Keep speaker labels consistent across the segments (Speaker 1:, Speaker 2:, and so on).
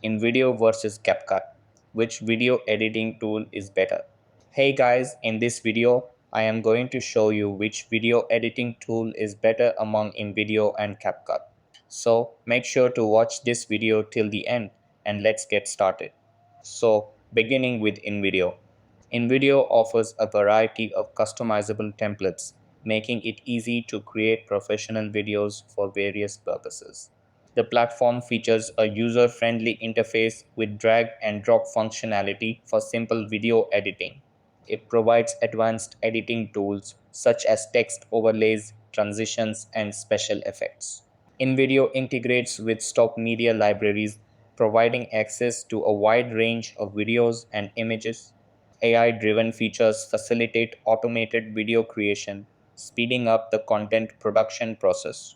Speaker 1: InVideo versus CapCut. Which video editing tool is better? Hey guys, in this video, I am going to show you which video editing tool is better among InVideo and CapCut. So make sure to watch this video till the end and let's get started. So beginning with InVideo. InVideo offers a variety of customizable templates, making it easy to create professional videos for various purposes. The platform features a user-friendly interface with drag and drop functionality for simple video editing. It provides advanced editing tools such as text overlays, transitions, and special effects. InVideo integrates with stock media libraries, providing access to a wide range of videos and images. AI-driven features facilitate automated video creation, speeding up the content production process.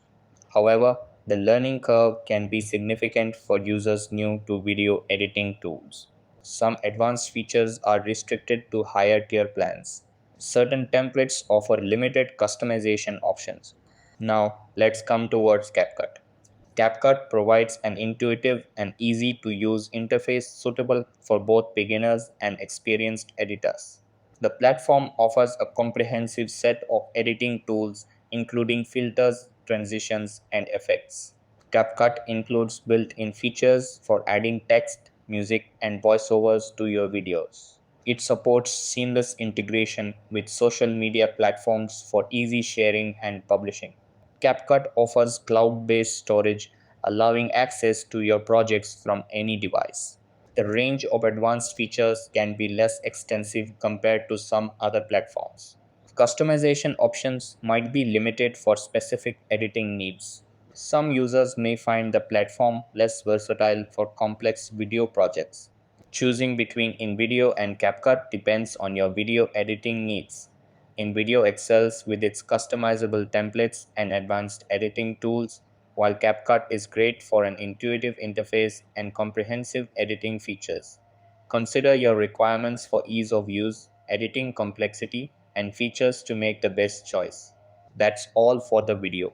Speaker 1: However, the learning curve can be significant for users new to video editing tools. Some advanced features are restricted to higher tier plans. Certain templates offer limited customization options. Now, let's come towards CapCut. CapCut provides an intuitive and easy to use interface suitable for both beginners and experienced editors. The platform offers a comprehensive set of editing tools, including filters, transitions, and effects. CapCut includes built in features for adding text, music, and voiceovers to your videos. It supports seamless integration with social media platforms for easy sharing and publishing. CapCut offers cloud-based storage, allowing access to your projects from any device. The range of advanced features can be less extensive compared to some other platforms. Customization options might be limited for specific editing needs. Some users may find the platform less versatile for complex video projects. Choosing between InVideo and CapCut depends on your video editing needs. InVideo excels with its customizable templates and advanced editing tools, while CapCut is great for an intuitive interface and comprehensive editing features. Consider your requirements for ease of use, editing complexity, and features to make the best choice. That's all for the video.